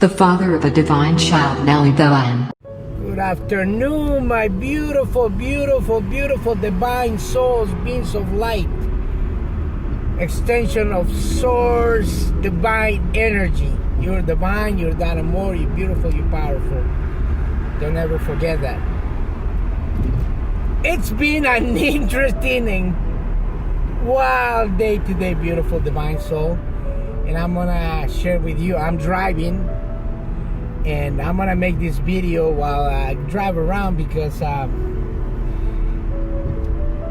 the father of a divine child, Nelly Belen. Good afternoon, my beautiful, beautiful, beautiful divine souls, beings of light, extension of source, divine energy. You're divine, you're that and more, you're beautiful, you're powerful. Don't ever forget that. It's been an interesting and wild day today, beautiful divine soul. And I'm gonna share with you, I'm driving and I'm gonna make this video while I drive around because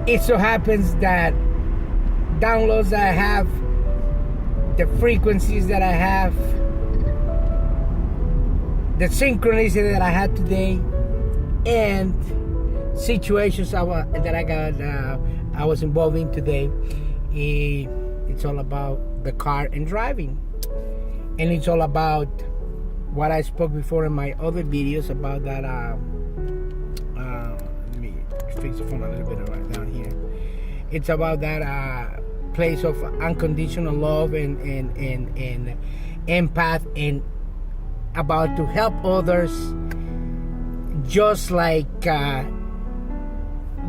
it so happens that downloads that I have, the frequencies that I have, the synchronicity that I had today, and situations that I was involved in today, it's all about the car and driving, and it's all about what I spoke before in my other videos about that. Let me fix the phone a little bit right down here. It's about that place of unconditional love and empath, and about to help others just like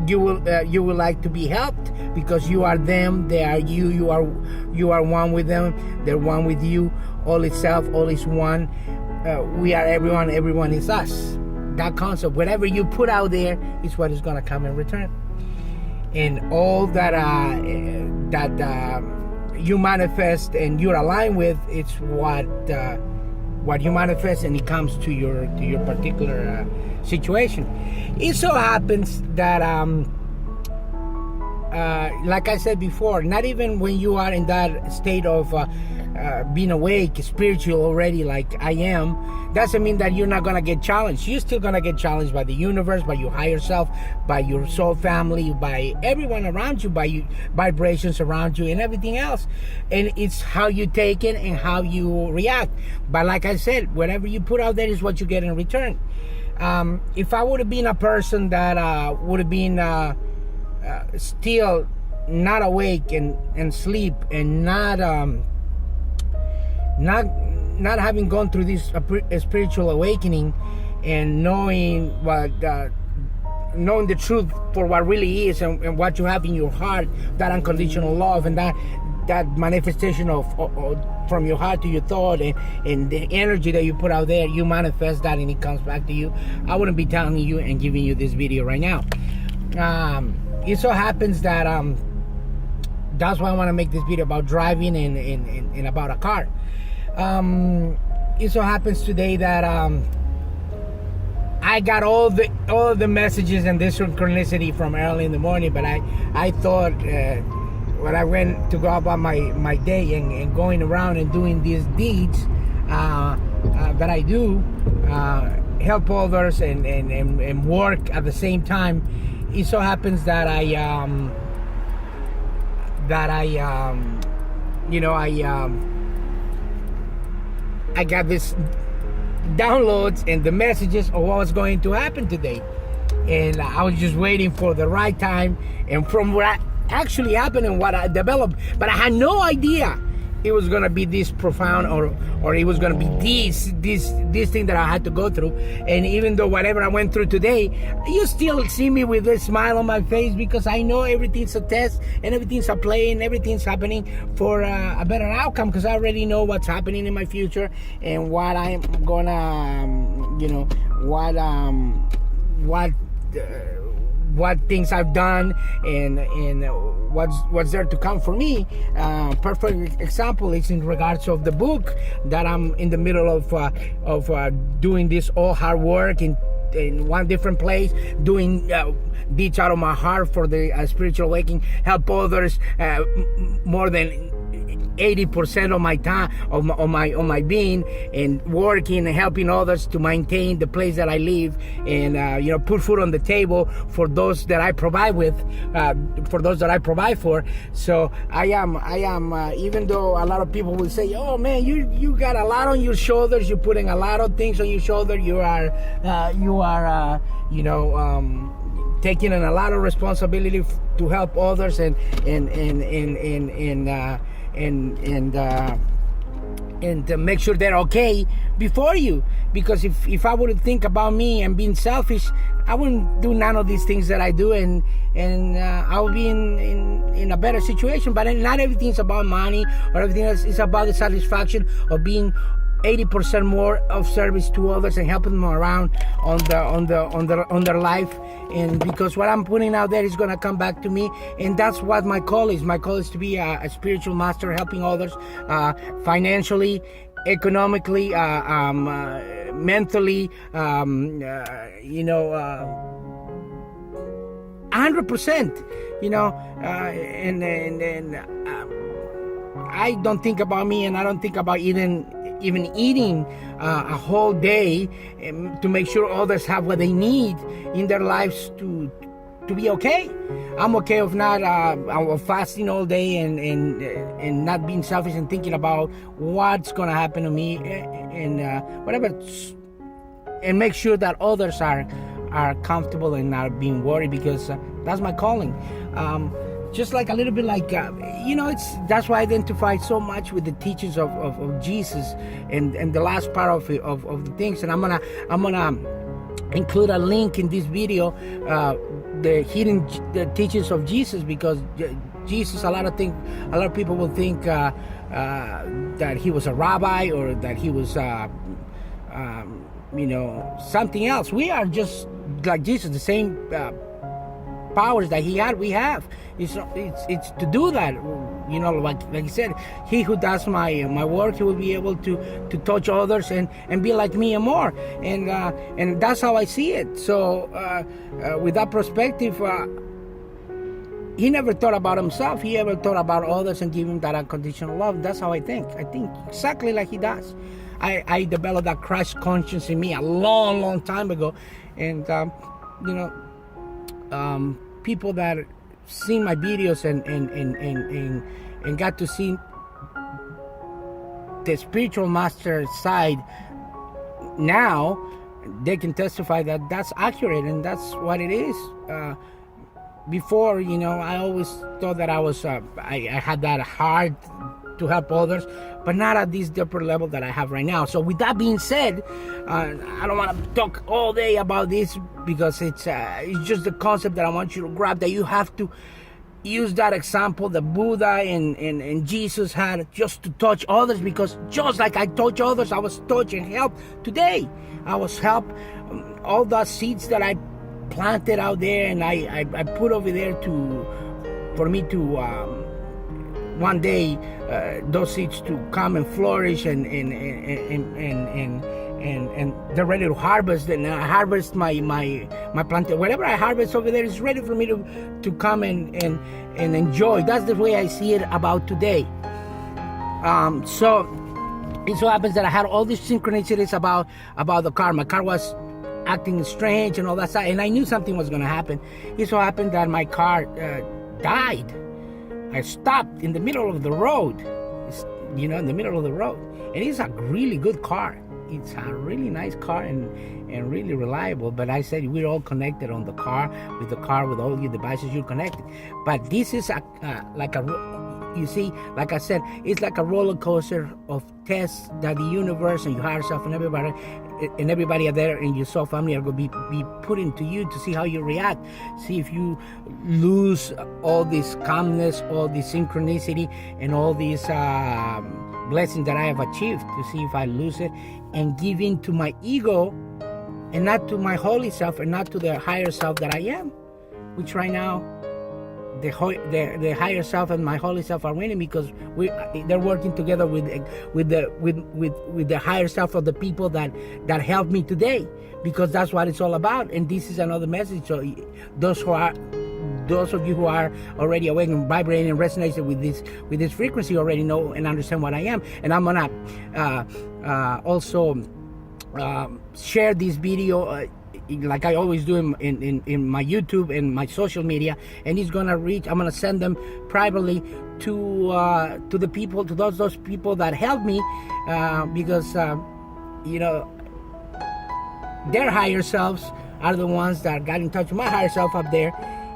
you will like to be helped, because you are them, they are you, you are one with them, they're one with you. All is self, all is one. We are everyone, everyone is us. That concept, whatever you put out there is what is going to come in return. And all that you manifest and you're aligned with, it's what you manifest, and it comes to your particular situation. It so happens that like I said before, not even when you are in that state of being awake, spiritual already, like I am, doesn't mean that you're not gonna get challenged. You're still gonna get challenged by the universe, by your higher self, by your soul family, by everyone around you, by you, vibrations around you, and everything else. And it's how you take it and how you react. But like I said, whatever you put out there is what you get in return. If I would have been a person that would have been still not awake and sleep, and not having gone through this spiritual awakening, and knowing knowing the truth for what really is, and what you have in your heart, that unconditional love, and that manifestation of from your heart to your thought, and the energy that you put out there, you manifest that and it comes back to you. I wouldn't be telling you and giving you this video right now. It so happens that that's why I want to make this video about driving and about a car. It so happens today that I got all the messages and this synchronicity from early in the morning, but I thought when I went to go about my day and going around and doing these deeds that I do, help others and work at the same time. It so happens that I got this downloads and the messages of what was going to happen today, and I was just waiting for the right time, and from what actually happened and what I developed, but I had no idea it was gonna be this profound, or it was gonna be this thing that I had to go through. And even though whatever I went through today, you still see me with a smile on my face, because I know everything's a test and everything's a play and everything's happening for a better outcome, because I already know what's happening in my future and what I'm gonna what things I've done and what's there to come for me. Perfect example is in regards of the book that I'm in the middle of doing this all hard work in one different place, doing beats out of my heart for the spiritual awakening, help others more than 80% of my time, of my being, and working and helping others to maintain the place that I live, and put food on the table for those that I provide with, for those that I provide for. So I am even though a lot of people will say, oh man, you got a lot on your shoulders, you're putting a lot of things on your shoulder, you are taking on a lot of responsibility to help others and and make sure they're okay before you. Because if I would think about me and being selfish, I wouldn't do none of these things that I do, and I would be in a better situation. But not everything's about money or everything else. It's about the satisfaction of being 80% more of service to others and helping them around on their life. And because what I'm putting out there is going to come back to me, and that's what my call is. My call is to be a spiritual master, helping others financially, economically, mentally, 100%. I don't think about me, and I don't think about even eating a whole day to make sure others have what they need in their lives to be okay. I'm okay with not I'm fasting all day and not being selfish and thinking about what's gonna happen to me and whatever, and make sure that others are comfortable and not being worried, because that's my calling. Just like a little bit like that's why I identify so much with the teachings of Jesus and the last part of the things. And I'm gonna include a link in this video, the teachings of Jesus, because Jesus, a lot of people will think that he was a rabbi, or that he was something else. We are just like Jesus, the same powers that he had, we have. It's to do that, like he said, he who does my work, he will be able to touch others and be like me and more, and that's how I see it. So with that perspective, he never thought about himself. He ever thought about others and giving that unconditional love. That's how I think exactly like he does. I developed that Christ conscience in me a long time ago, and people that seen my videos and got to see the spiritual master side, now they can testify that that's accurate and that's what it is. Before, I always thought that I was I had that heart to help others, but not at this deeper level that I have right now. So with that being said, I don't want to talk all day about this, because it's just the concept that I want you to grab, that you have to use that example that Buddha and Jesus had, just to touch others, because just like I touch others, I was touched and helped today. I was helped. All the seeds that I planted out there and I put over there for me to one day those seeds to come and flourish and they're ready to harvest, and I harvest my plant. Whatever I harvest over there is ready for me to come and enjoy. That's the way I see it about today. So it so happens that I had all these synchronicities about the car. My car was acting strange and all that stuff, and I knew something was going to happen. It so happened that my car died. I stopped in the middle of the road, in the middle of the road, and it's a really good car. It's a really nice car and really reliable. But I said, we're all connected on the car, with all your devices, you're connected. But this is you see, like I said, it's like a roller coaster of tests that the universe and your higher self and everybody out there and your soul family are going to be put into you to see how you react. See if you lose all this calmness, all this synchronicity, and all these blessings that I have achieved, to see if I lose it and give in to my ego and not to my holy self and not to the higher self that I am, which right now the higher self and my holy self are winning, because they're working together with the higher self of the people that helped me today, because that's what it's all about. And this is another message. So those of you who are already awake and vibrating and resonating with this frequency already know and understand what I am. And I'm gonna also share this video like I always do in my YouTube and my social media, and I'm gonna send them privately to the people, to those people that helped me, because their higher selves are the ones that got in touch with my higher self up there,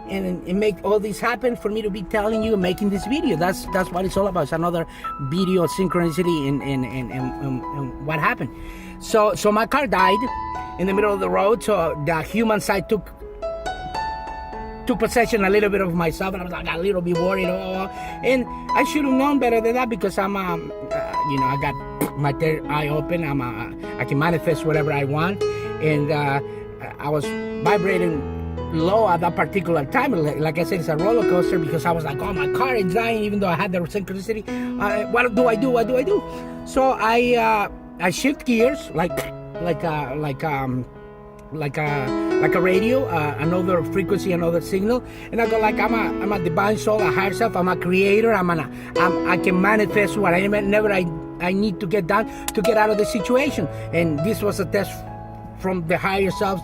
and make all this happen for me to be telling you and making this video. That's what it's all about. It's another video of synchronicity and what happened. So my car died in the middle of the road. So the human side took possession a little bit of myself, and I was like a little bit worried. And I should have known better than that, because I'm I got my third eye open. I can manifest whatever I want, and I was vibrating low at that particular time. Like I said, it's a roller coaster, because I was like, oh, my car is dying, even though I had the synchronicity. What do I do? What do I do? So I shift gears like a radio, another frequency, another signal, and I go like, I'm a divine soul, a higher self. I'm a creator. I can manifest whatever I need to get done to get out of the situation. And this was a test from the higher selves,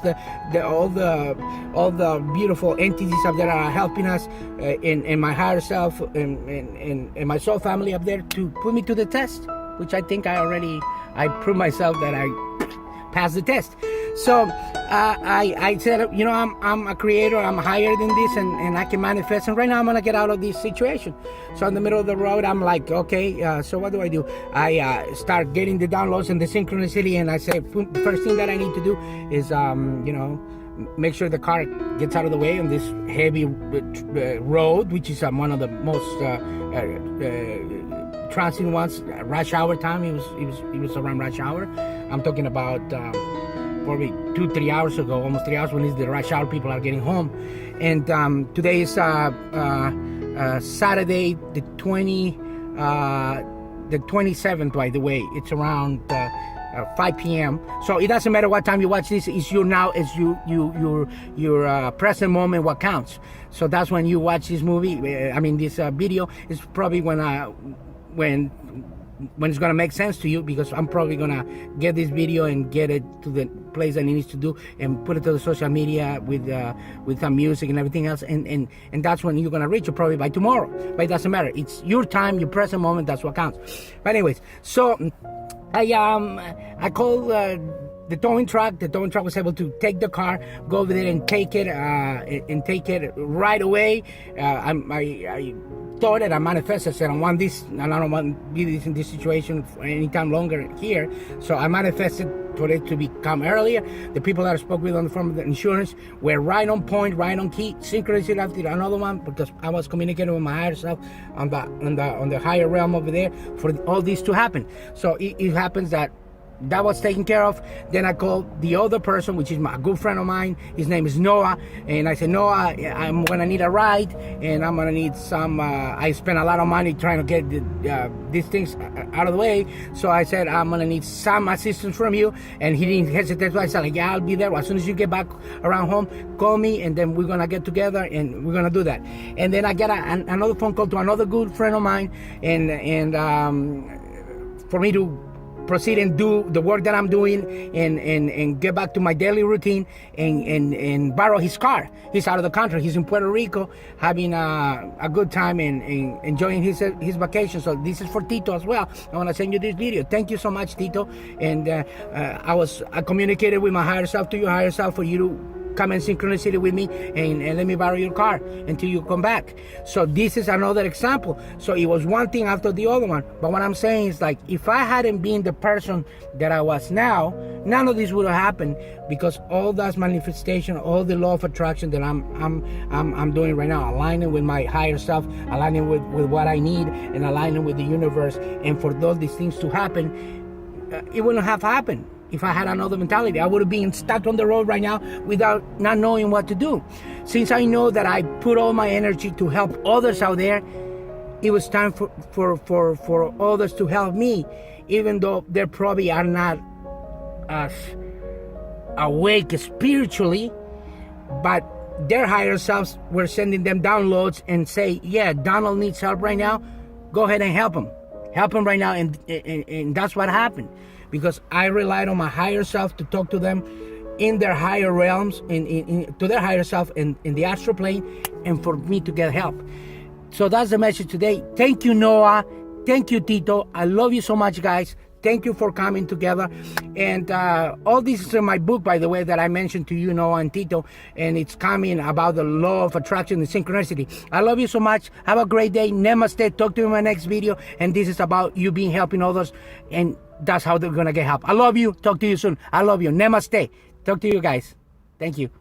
all the beautiful entities up there are helping us, in my higher self and my soul family up there, to put me to the test, which I think I proved myself that I passed the test. So I said, I'm a creator, I'm higher than this, and I can manifest, and right now I'm gonna get out of this situation. So in the middle of the road, I'm like, okay, so what do? I start getting the downloads and the synchronicity, and I say, the first thing that I need to do is, make sure the car gets out of the way on this heavy road, which is one of the most transient ones. Rush hour time. It was around rush hour. I'm talking about probably 2-3 hours ago, almost 3 hours, when it's the rush hour. People are getting home, and today is Saturday, the 27th. By the way, it's around 5 p.m. So it doesn't matter what time you watch this. It's your present moment what counts. So that's when you watch this movie. This video is probably when it's gonna make sense to you, because I'm probably gonna get this video and get it to the place that it needs to do, and put it to the social media with some music and everything else, and that's when you're gonna reach it, probably by tomorrow. But it doesn't matter. It's your time, your present moment. That's what counts. But anyways, so I called the towing truck. The towing truck was able to take the car, go over there and take it right away. I thought that I manifested, said I want this, and I don't want to be in this situation for any time longer here. So I manifested for it to become earlier. The people that I spoke with on the phone of the insurance were right on point, right on key. Synchronicity after another one, because I was communicating with my higher self on the higher realm over there for all this to happen. So it happens that was taken care of. Then I called the other person, which is a good friend of mine. His name is Noah, and I said, Noah, I'm gonna need a ride, and I'm gonna need some. I spent a lot of money trying to get these things out of the way, so I said, I'm gonna need some assistance from you. And he didn't hesitate. So I said, like, yeah, I'll be there as soon as you get back around home. Call me, and then we're gonna get together and we're gonna do that. And then I got another phone call to another good friend of mine, and for me to proceed and do the work that I'm doing, and get back to my daily routine, and borrow his car. He's out of the country. He's in Puerto Rico having a good time and enjoying his vacation. So this is for Tito as well. I want to send you this video. Thank you so much, Tito. And I communicated with my higher self to your higher self for you to come in synchronicity with me and let me borrow your car until you come back. So this is another example. So it was one thing after the other one. But what I'm saying is, like, if I hadn't been the person that I was now, none of this would have happened, because all that manifestation, all the law of attraction that I'm doing right now, aligning with my higher self, aligning with what I need, and aligning with the universe, and for all these things to happen, it wouldn't have happened. If I had another mentality, I would have been stuck on the road right now without not knowing what to do. Since I know that I put all my energy to help others out there, it was time for others to help me, even though they probably are not as awake spiritually, but their higher selves were sending them downloads and say, yeah, Donald needs help right now. Go ahead and help him right now. And that's what happened. Because I relied on my higher self to talk to them in their higher realms, to their higher self in the astral plane, and for me to get help. So that's the message today. Thank you, Noah. Thank you, Tito. I love you so much, guys. thank you for coming together. And all this is in my book, by the way, that I mentioned to you, Noah and Tito, and it's coming about the law of attraction and synchronicity. I love you so much. Have a great day. Namaste. Talk to you in my next video. And this is about you being helping others, and that's how they're gonna get help. I love you. Talk to you soon. I love you. Namaste. Talk to you guys. Thank you.